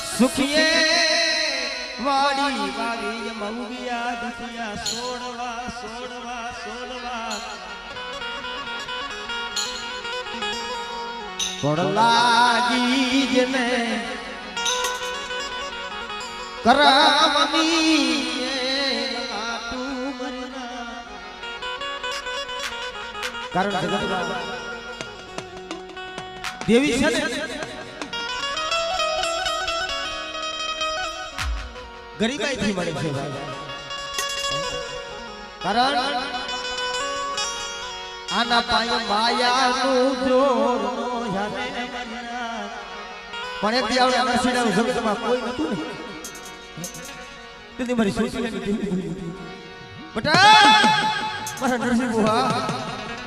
सुखिए वाड़ी वाड़ी मऊगिया दुखिया सोड़वा सोड़वा सोड़वा कोड़ लागी जने करामनी लाटू मरना कारण जगत देवी છે ને ગરીબાઈ થી મળે છે કારણ આના પાય માયાનું જોર નો જાને પણ એક આવડે નરસિંહના જગતમાં કોઈ નતું ને તેથી મારી સોચીને બટા મારા નરસિંહ બુહા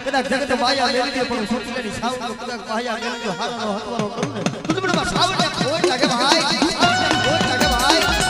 કદાચ જગત માયા લેવી દે પણ સોચીની સાવ કદાચ માયા લેવી દે હારો હતવારો કરું ને તું મને સાવને ખોટ લાગે ભાઈ ખોટ લાગે ભાઈ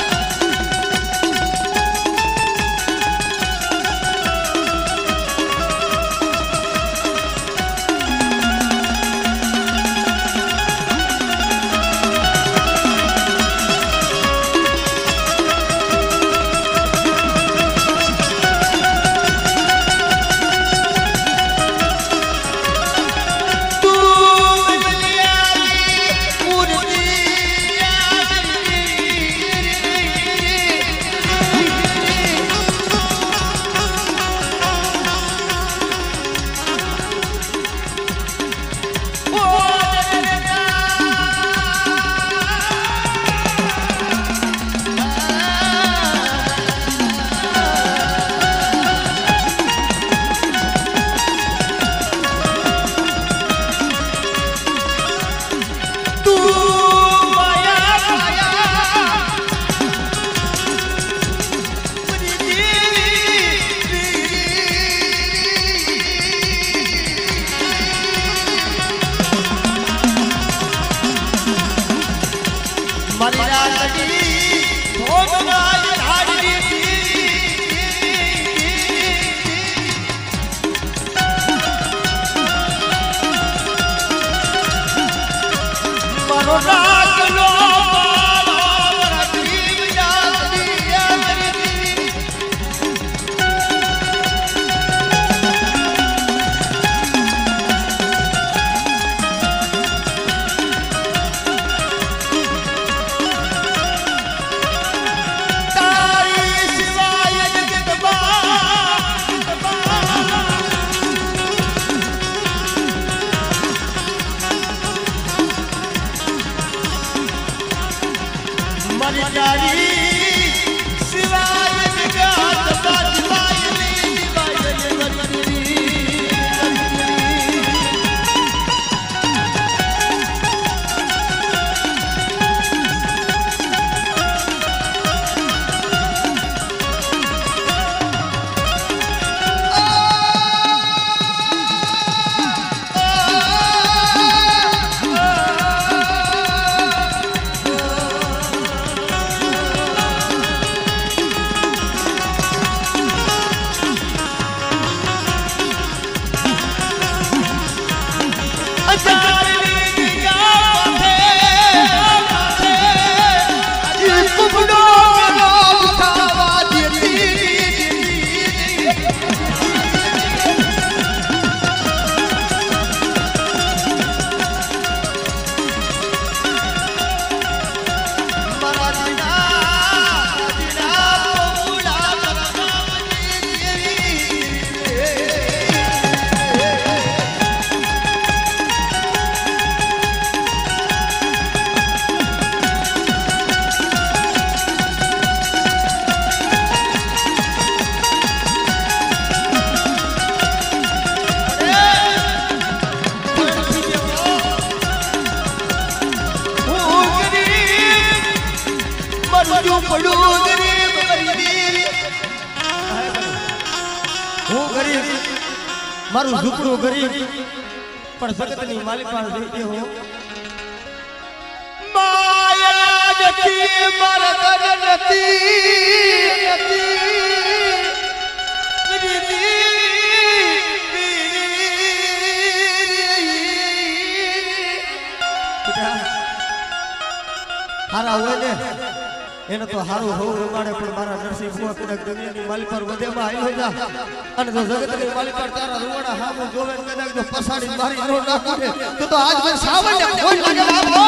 मारू झुपड़ू गरीब पर जगत नी मालिका देती हो माया नती मरद नती नती હારા હોય ને એને તો હારું હોવું રમાડે પણ મારા નરસિંહ ભુવા કદાચ દુનિયાની માલી પર વધેમાં આયલો જા અને જો જગતની માલી પર તારા રૂવાડા હામું જોવે કદાચ જો પસાડી મારી નો નાખે તો આજ મેં સાવણ કોઈ લાગે બાબો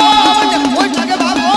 કોઈ લાગે બાબો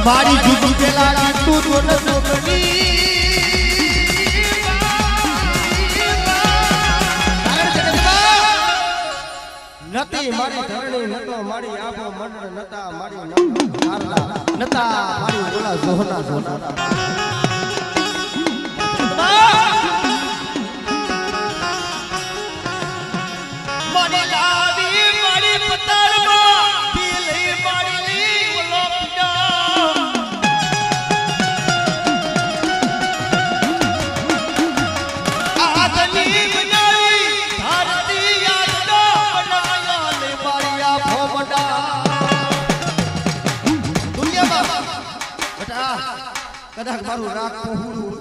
મારી જુદી પેલા તું તો નતી મારી ધરણી નતો મારી આભો મંડળ નતા મારી નતા મારી ઓલા જોહના જોહના મને લાવી મારી પતાળમાં પીલી મારી ઓલોપડા આદની બનાવી ધરતી યાદો બનાયા લે મારિયા ભોમડા દુનિયામાં બેટા કદાચ મારું રાગ પહોળું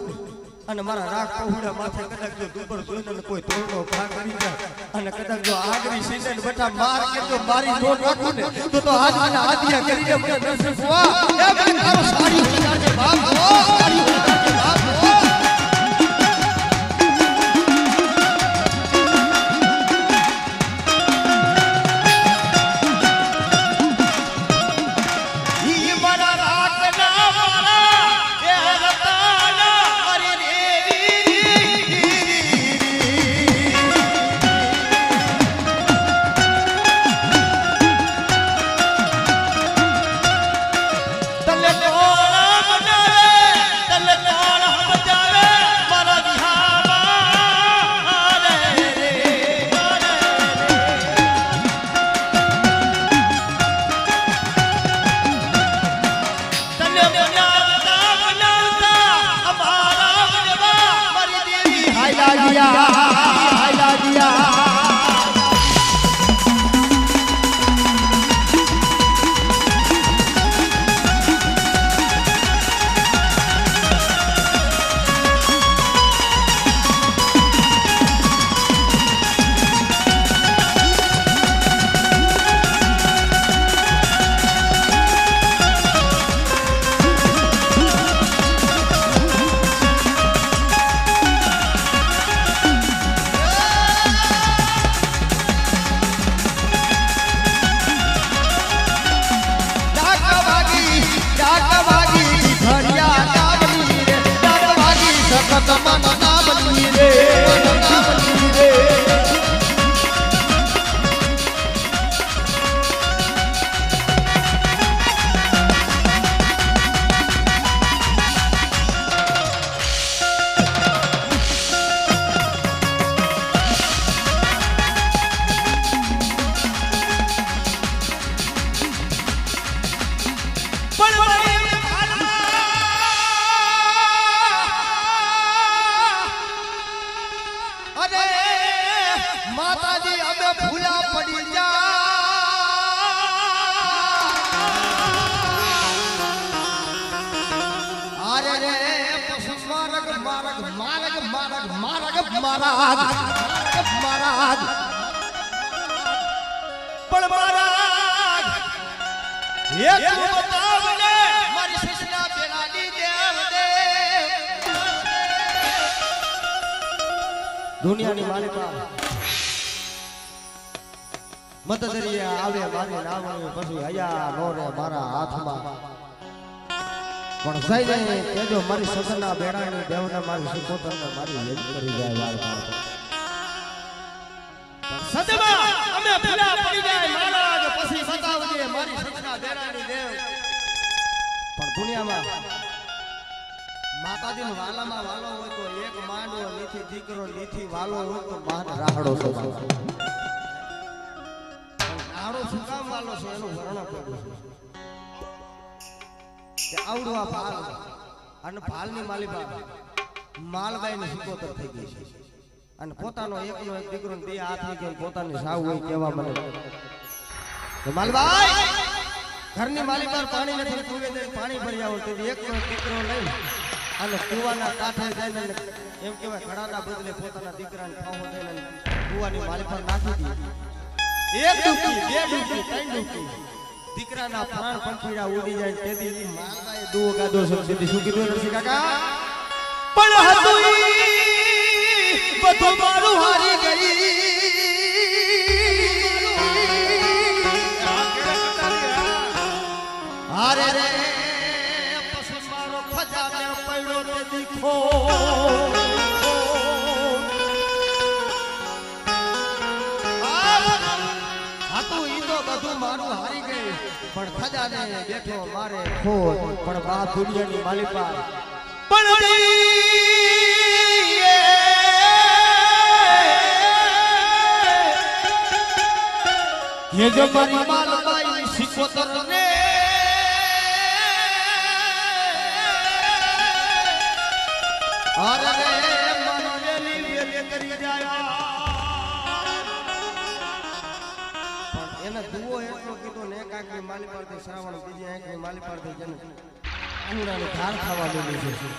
અને મારા રાગ પહોળા માથે કદાચ જો દુબર જોઈને કોઈ તોડનો ભાગ કરી જાય અને કદાચ જો આગરી સીને બેટા માર કે જો મારી નો રાખું ને તો આજ મને આદિયા કરીને મને નરસિંહ ભુવા એ મને તારો સારી ઉડાડે બાપ હો સારી ઉડાડે બાપ હો ઈ મારા રાગ ના મારા એ રતાના મારી તલે કોળા બનાવે મારગ મારગ મારગ મારગ મારગ મારગ મારગ પણ મારગ એક બતાવને મારી સસના બેલાની દેવ દે દુનિયાની માલિકા મતદરિયા આવે મારી નામ પછી હયા નો રે મારા હાથમાં પણ સહી જાય કેજો મારી સસના બેડાની દેવને મારી સુકોતરને મારી યદ કરી જાય વાળા પણ સદમાં અમે ભૂલા પડી જાય મહારાજ પછી સતાવજે મારી સસના બેડાની દેવ પણ દુનિયામાં માતાજીનો વાલામાં વાલો હોય તો એક માંડવો નીથી દીકરો નીથી વાલો હોય તો માન રાહડો છે રાહડો સુકામ વાલો છે એનું વર્ણન કર્યું છે આવડું આ ભાલ અને ભાલની માલિકા માલબાઈની સિકોતર થઈ ગઈ છે અને પોતાનો એકનો એક દીકરો બે હાથની કેમ પોતાની સાવ હોય કેવા મને માલબાઈ ઘરની માલિકા પાણી નથી કુવે દે પાણી ભરી આવો તો એકનો એક દીકરો લઈ અને કુવાના કાંઠે જઈને એમ કહેવાય ઘડાના બદલે પોતાના દીકરાને ખાવો દઈને કુવાની માલિકા નાખી દીધી એક ડૂબકી બે ડૂબકી ત્રણ ડૂબકી દીકરાના પ્રાણ પંખીડા ઉડી જાય તેથી માતાએ દુઓ ગાદો સમજી શું કીધું નરસિંહ કાકા પણ હતું બધું મારું હારી ગઈ હારે રે પછી મારો ખજાને પડ્યો તે દીખો મારું હારી ગઈ પણ ખજાને બેઠો મારે ખોટ પણ બા દુનિયાની માલિકા પણ ये जो मारी मालबाई सिकोतर ने अरे मन वेली वेली करी जाया એને દુઓ એટલો કીધો ને એક આંખની માલી પરથી શ્રાવણ બીજી આંખની માલી પરથી જન આંગણાની ધાર ખાવા માંડી છે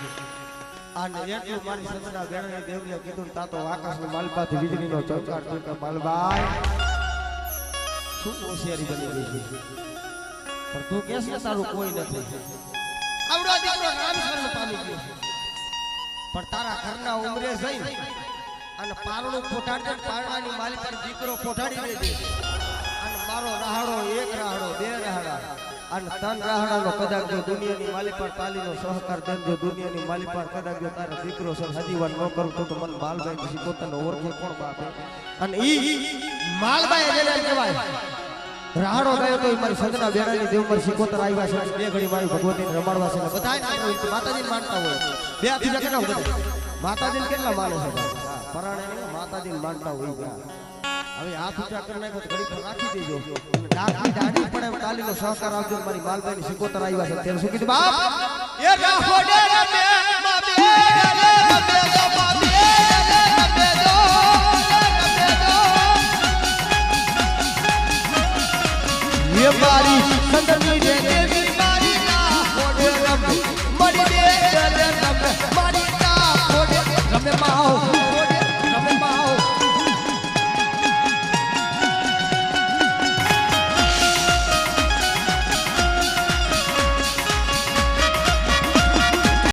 અને એટલું મારી સદના બેડાની દેવને કીધું તા તો આકાશની માલી પરથી વીજળીનો ચમકાર ચમકાર માલબાઈ શું હોશિયારી બની ગઈ છે પણ તું કેસ ને તારું કોઈ નથી આવડો દીકરો નામ શરણ પામી ગયો પણ તારા ઘરના ઉમરે જઈ અને પારણું પોટાડી પારણાની માલી પર દીકરો પોટાડી દેજે મારો રાહડો એક રાહડો બે રાહડા અને ત્રણ રાહડાનો કદાચ જો દુનિયાની માલી પર તાલીનો સહકાર દેજો દુનિયાની માલી પર કદાચ જો તારો દીકરો છે હજીવાન ન કરું તો મને માલબાઈ પછી પોતાનો ઓળખે કોણ બાપે અને ઈ માલબાઈ જેને કહેવાય રાહડો ગયો તો મારી સદના બેડાની દેવમર સિકોતર આવ્યા છે બે ઘડી મારી ભગવતીને રમાડવા છે બધાય માતાજીને માનતા હોય બે બીજા કેટલા બધા માતાજીને કેટલા માને છે પરાણે માતાજીને માનતા હોય ગયા હવે હાથ ઊંચા કરી નાખો તો ઘડી પર રાખી દેજો ડાકી દાડી પડે એમ તાલીનો સહકાર આપજો મારી માલબાઈની સિકોતર આવ્યા છે તેનું શું કીધું બાપ એ રાહો ડે રે બે મા બે રે બે દો મા બે દો ये बारी संदर्भी रे देवी